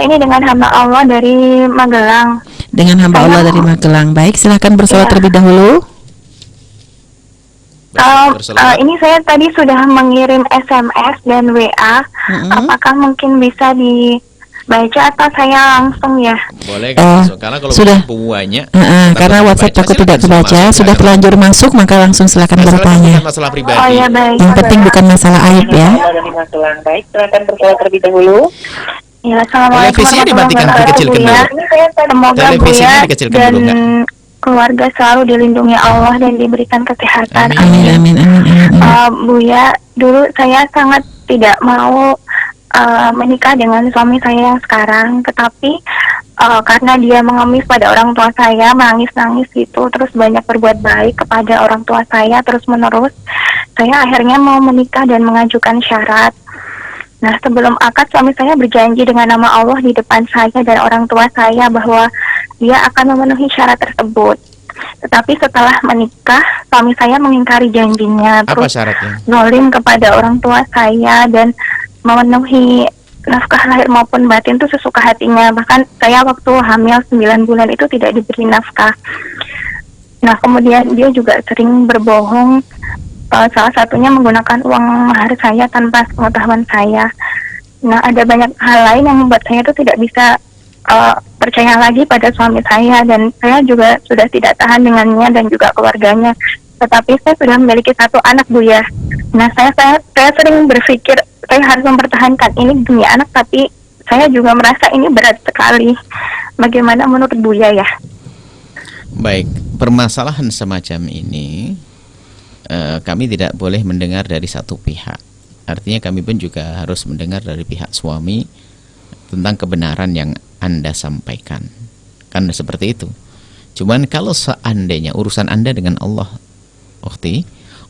ini dengan hamba Allah dari Magelang. Dengan hamba Allah dari Magelang. Baik, silahkan bersolat terlebih dahulu. Ini saya tadi sudah mengirim SMS dan WA. Apakah mungkin bisa dibaca atau saya langsung ya? Boleh langsung, karena kalau sudah banyak karena WhatsApp takut tidak kebaca, sudah terlanjur masuk, maka langsung silakan bertanya. Masalah pribadi. Oh ya, baik. Yang penting bukan masalah aib ya. Baik, silakan bersolat terlebih dahulu. Ya, assalamualaikum Televisinya dimatikan, dikecilkan dulu. Semoga Televisinya Buya dikecilkan dan dulu, enggak? keluarga selalu dilindungi Allah dan diberikan kesehatan. Amin, amin, amin, amin. Buya, dulu saya sangat tidak mau menikah dengan suami saya yang sekarang, tetapi karena dia mengemis pada orang tua saya, menangis-nangis gitu, terus banyak berbuat baik kepada orang tua saya terus-menerus, saya akhirnya mau menikah dan mengajukan syarat. Nah, sebelum akad suami saya berjanji dengan nama Allah di depan saya dan orang tua saya bahwa dia akan memenuhi syarat tersebut. Tetapi setelah menikah, suami saya mengingkari janjinya. Apa syaratnya? Zalim kepada orang tua saya dan memenuhi nafkah lahir maupun batin itu sesuka hatinya. Bahkan saya waktu hamil 9 bulan itu tidak diberi nafkah. Nah, kemudian dia juga sering berbohong. Salah satunya menggunakan uang mahar saya tanpa pengetahuan saya. Nah, ada banyak hal lain yang membuat saya itu tidak bisa percaya lagi pada suami saya, dan saya juga sudah tidak tahan dengannya dan juga keluarganya. Tetapi saya sudah memiliki 1 anak, Buya. Nah, saya sering berpikir saya harus mempertahankan ini demi anak, tapi saya juga merasa ini berat sekali. Bagaimana menurut Buya ya? Baik, permasalahan semacam ini kami tidak boleh mendengar dari satu pihak. Artinya kami pun juga harus mendengar dari pihak suami tentang kebenaran yang Anda sampaikan. Kan seperti itu. Cuman kalau seandainya urusan Anda dengan Allah,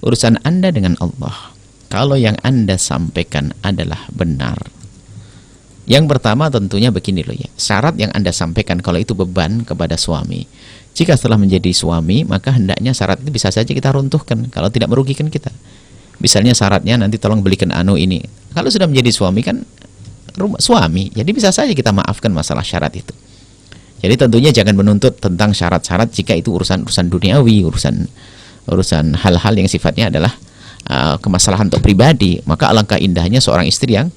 urusan Anda dengan Allah, kalau yang Anda sampaikan adalah benar, yang pertama tentunya begini loh ya, syarat yang Anda sampaikan kalau itu beban kepada suami, jika setelah menjadi suami, maka hendaknya syarat itu bisa saja kita runtuhkan kalau tidak merugikan kita. Misalnya syaratnya nanti tolong belikan ini. Kalau sudah menjadi suami kan suami, jadi bisa saja kita maafkan masalah syarat itu. Jadi tentunya jangan menuntut tentang syarat-syarat jika itu urusan duniawi, urusan hal-hal yang sifatnya adalah kemaslahan untuk pribadi. Maka alangkah indahnya seorang istri yang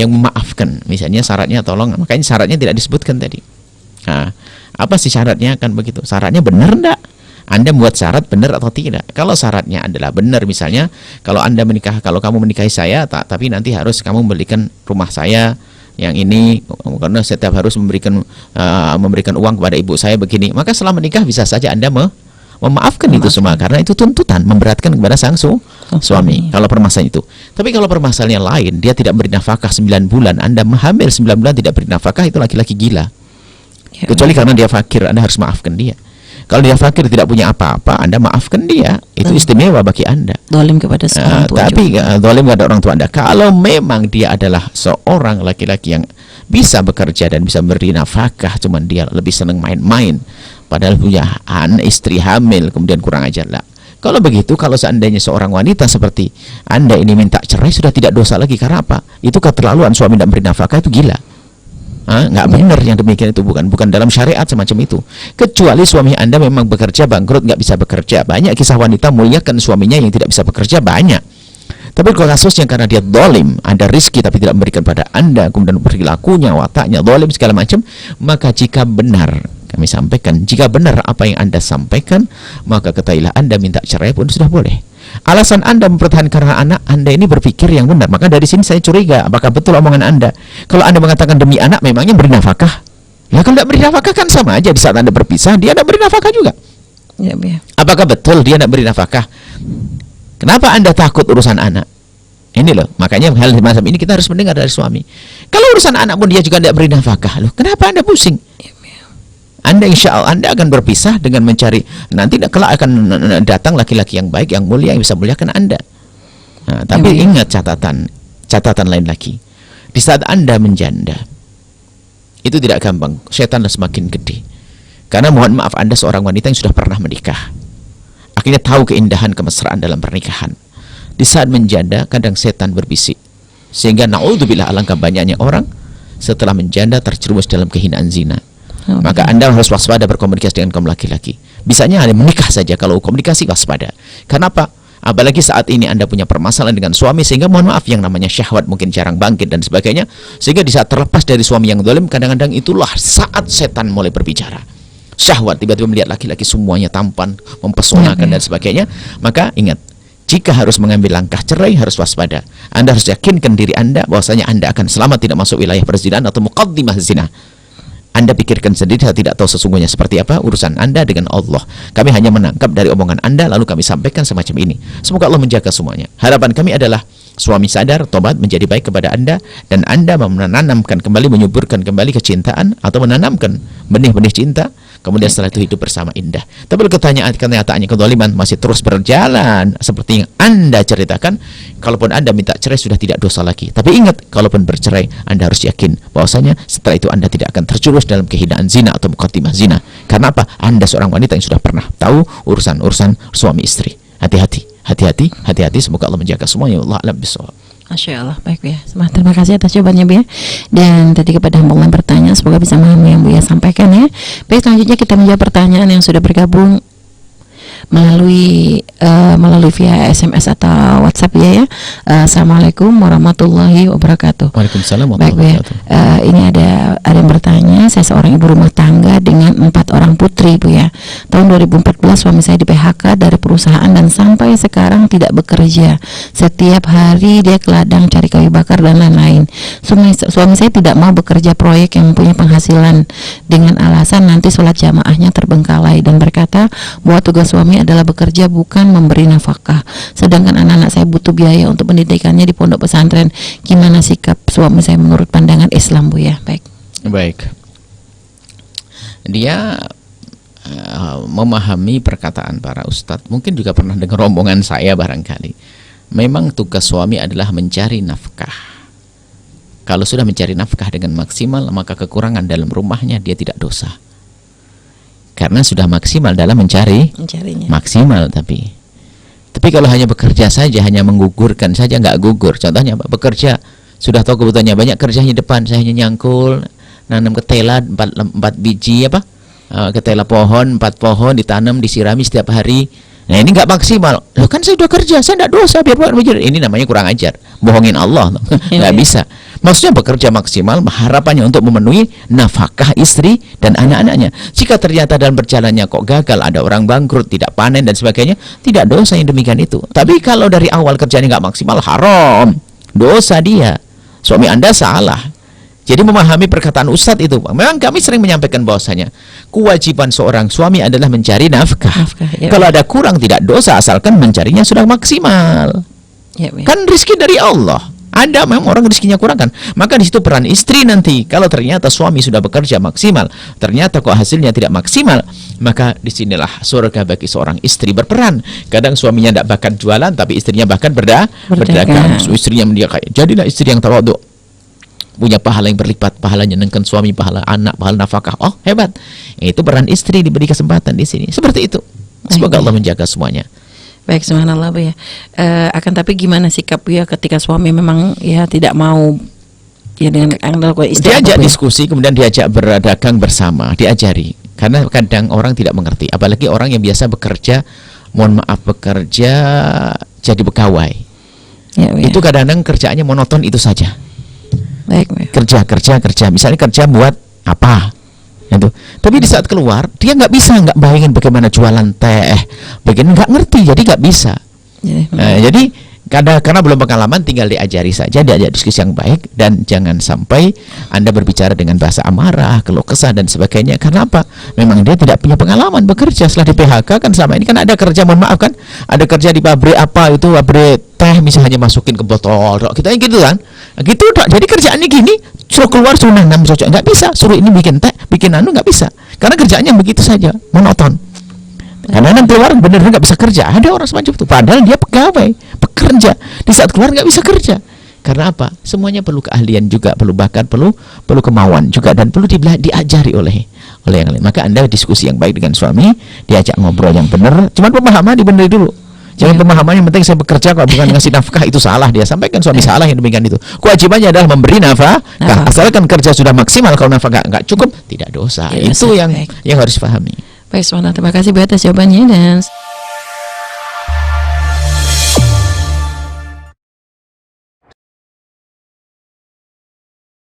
memaafkan. Misalnya syaratnya tolong, makanya syaratnya tidak disebutkan tadi. Nah, apa sih syaratnya? Kan begitu. Syaratnya benar enggak? Anda membuat syarat benar atau tidak? Kalau syaratnya adalah benar, misalnya kalau kamu menikahi saya, tapi nanti harus kamu membelikan rumah saya yang ini, karena setiap harus memberikan uang kepada ibu saya begini, maka setelah menikah bisa saja Anda memaafkan itu semua, karena itu tuntutan memberatkan kepada sang suami. Kalau permasalahan itu. Tapi kalau permasalahan yang lain, dia tidak beri nafkah 9 bulan, Anda hamil 9 bulan tidak beri nafkah, itu laki-laki gila. Kecuali karena dia fakir, Anda harus maafkan dia. Kalau dia fakir tidak punya apa-apa, Anda maafkan dia. Itu istimewa bagi Anda. Zalim kepada orang tua. Tapi zalim kepada orang tua Anda. Kalau memang dia adalah seorang laki-laki yang bisa bekerja dan bisa beri nafkah, cuman dia lebih senang main-main, padahal punya istri hamil, kemudian kurang ajar lah. Kalau begitu, kalau seandainya seorang wanita seperti Anda ini minta cerai, sudah tidak dosa lagi. Karena apa? Itu keterlaluan, suami tidak beri nafkah, itu gila. Nggak benar yang demikian itu, bukan dalam syariat semacam itu. Kecuali suami Anda memang bekerja bangkrut, nggak bisa bekerja. Banyak kisah wanita muliakan suaminya yang tidak bisa bekerja, banyak. Tapi kalau kasusnya karena dia zalim, ada rizki tapi tidak memberikan pada Anda, kemudian perilakunya, wataknya zalim segala macam, maka jika benar, kami sampaikan, jika benar apa yang Anda sampaikan, maka ketahuilah Anda minta cerai pun sudah boleh. Alasan Anda mempertahankan anak Anda ini berpikir yang benar. Maka dari sini saya curiga, apakah betul omongan Anda? Kalau Anda mengatakan demi anak, memangnya beri nafkah? Ya kalau tidak beri nafkah kan sama aja, di saat Anda berpisah, dia tidak beri nafkah juga. Ya. Apakah betul dia tidak beri nafkah? Kenapa Anda takut urusan anak? Ini loh, makanya hal semacam ini kita harus mendengar dari suami. Kalau urusan anak pun dia juga tidak beri nafkah, loh kenapa Anda pusing? Anda insya Allah Anda akan berpisah dengan mencari, nanti kelak akan datang laki-laki yang baik, yang mulia, yang bisa muliakan Anda. Tapi ingat catatan lain lagi. Di saat Anda menjanda, itu tidak gampang. Setan semakin gede. Karena mohon maaf, Anda seorang wanita yang sudah pernah menikah. Akhirnya tahu keindahan kemesraan dalam pernikahan. Di saat menjanda, kadang setan berbisik. Sehingga na'udzubillah, alangkah banyaknya orang setelah menjanda terjerumus dalam kehinaan zina. Oh, Maka Anda harus waspada berkomunikasi dengan kaum laki-laki. Bisanya hanya menikah saja, kalau komunikasi waspada. Kenapa? Apalagi saat ini Anda punya permasalahan dengan suami, sehingga mohon maaf yang namanya syahwat mungkin jarang bangkit dan sebagainya. Sehingga di saat terlepas dari suami yang zalim, kadang-kadang itulah saat setan mulai berbicara. Syahwat, tiba-tiba melihat laki-laki semuanya tampan, mempesonakan dan sebagainya. Maka ingat, jika harus mengambil langkah cerai, harus waspada. Anda harus yakinkan diri Anda bahwasanya Anda akan selamat tidak masuk wilayah perzinahan atau muqaddimah zina. Anda pikirkan sendiri, saya tidak tahu sesungguhnya seperti apa urusan Anda dengan Allah. Kami hanya menangkap dari omongan Anda, lalu kami sampaikan semacam ini. Semoga Allah menjaga semuanya. Harapan kami adalah suami sadar, tobat, menjadi baik kepada Anda, dan Anda menanamkan kembali, menyuburkan kembali kecintaan, atau menanamkan benih-benih cinta, kemudian setelah itu hidup bersama indah. Tapi kenyataannya kezaliman masih terus berjalan seperti yang Anda ceritakan. Kalaupun Anda minta cerai, sudah tidak dosa lagi. Tapi ingat, kalaupun bercerai, Anda harus yakin bahwasanya setelah itu Anda tidak akan terjerumus dalam kehinaan zina atau muqaddimah zina. Karena apa? Anda seorang wanita yang sudah pernah tahu urusan-urusan suami istri. Hati-hati, hati-hati, hati-hati. Semoga Allah menjaga semuanya. Allah a'lam bishawab. Masya Allah, baik Bu ya. Terima kasih atas jawabannya Bu ya. Dan tadi kepada hamba Allah yang bertanya, semoga bisa memahami yang Bu ya sampaikan ya. Baik, selanjutnya kita menjawab pertanyaan yang sudah bergabung melalui via SMS atau WhatsApp ya. Assalamualaikum warahmatullahi wabarakatuh. Waalaikumsalam Baik Bu ya. Ini ada yang bertanya, saya seorang ibu rumah tangga dengan 4 orang putri Bu ya. Tahun 2014 suami saya di PHK dari perusahaan dan sampai sekarang tidak bekerja. Setiap hari dia ke ladang cari kayu bakar dan lain-lain. Suami saya tidak mau bekerja proyek yang punya penghasilan dengan alasan nanti sholat jamaahnya terbengkalai, dan berkata bahwa tugas suami adalah bekerja bukan memberi nafkah. Sedangkan anak-anak saya butuh biaya untuk pendidikannya di pondok pesantren. Gimana sikap suami saya menurut pandangan Islam Bu ya? Baik. Dia memahami perkataan para ustadz, mungkin juga pernah dengar rombongan saya barangkali. Memang tugas suami adalah mencari nafkah. Kalau sudah mencari nafkah dengan maksimal, maka kekurangan dalam rumahnya dia tidak dosa. Karena sudah maksimal dalam mencarinya. Maksimal. Tapi kalau hanya bekerja saja, hanya menggugurkan saja, nggak gugur. Contohnya bekerja, sudah tahu kebutuhannya banyak, kerjanya depan, saya hanya nyangkul, nanam ketela 4 biji ketela pohon, 4 pohon ditanam, disirami setiap hari. Nah ini nggak maksimal. Loh kan saya sudah kerja, saya nggak dosa biar buat belajar. Ini namanya kurang ajar, bohongin Allah. Nggak bisa. Maksudnya bekerja maksimal, harapannya untuk memenuhi nafkah istri dan anak-anaknya. Jika ternyata dalam berjalannya kok gagal, ada orang bangkrut, tidak panen dan sebagainya, tidak dosa yang demikian itu. Tapi kalau dari awal kerjanya nggak maksimal, haram, dosa dia. Suami Anda salah. Jadi memahami perkataan Ustadz itu, memang kami sering menyampaikan bahwasanya kewajiban seorang suami adalah mencari nafkah. Ya. Kalau ada kurang tidak dosa, asalkan mencarinya sudah maksimal. Ya. Kan rezeki dari Allah. Ada memang orang rezekinya kurang kan, maka di situ peran istri nanti. Kalau ternyata suami sudah bekerja maksimal, ternyata kok hasilnya tidak maksimal, maka disinilah surga bagi seorang istri berperan. Kadang suaminya tidak bakat jualan, tapi istrinya bahkan berdagang. Istrinya dia kayak, jadilah istri yang tawadhu, punya pahala yang berlipat, pahala nyenengkan suami, pahala anak, pahala nafkah. Oh hebat, itu peran istri, diberi kesempatan di sini. Seperti itu. Semoga Allah menjaga semuanya. Baik, subhanallah Bu ya. Akan tapi gimana sikap Bu ya ketika suami memang ya tidak mau ya dengan istri? Diajak diskusi, kemudian diajak berdagang bersama, diajari. Karena kadang orang tidak mengerti, apalagi orang yang biasa bekerja, mohon maaf, bekerja jadi pegawai. Ya, itu kadang-kadang kerjaannya monoton itu saja. Baik. Kerja. Misalnya kerja buat apa? Itu. Tapi di saat keluar dia nggak bisa bayangin bagaimana jualan teh, nggak ngerti, jadi nggak bisa. Jadi karena belum pengalaman, tinggal diajari saja, diajak diskusi yang baik, dan jangan sampai Anda berbicara dengan bahasa amarah, keluh kesah dan sebagainya. Karena apa? Memang dia tidak punya pengalaman bekerja. Setelah di PHK kan selama ini kan ada kerja, mohon maaf kan, ada kerja di pabrik pabrik teh misalnya, masukin ke botol, kita gitu kan, gitu. Jadi kerjaannya gini, suruh keluar, suruh nanam cocok, nggak bisa. Suruh ini bikin teh, bikin nggak bisa. Karena kerjaannya begitu saja, monoton. Karena nanti keluar benar-benar nggak bisa kerja. Ada orang semacam itu, padahal dia pegawai, pekerja. Di saat keluar nggak bisa kerja. Karena apa? Semuanya perlu keahlian juga, perlu bakat, perlu kemauan juga, dan perlu diajari oleh yang lain. Maka Anda diskusi yang baik dengan suami, diajak ngobrol yang benar. Cuman pemahaman dibenerin dulu. Jangan pemahaman yang penting saya bekerja kok bukan ngasih nafkah itu salah, dia sampaikan suami salah yang demikian itu. Kewajibannya adalah memberi nafkah. Asalkan kerja sudah maksimal, kalau nafkah nggak cukup tidak dosa. Ya, itu baik. yang harus dipahami. Baik, Suana, terima kasih Bu atas jawabannya dan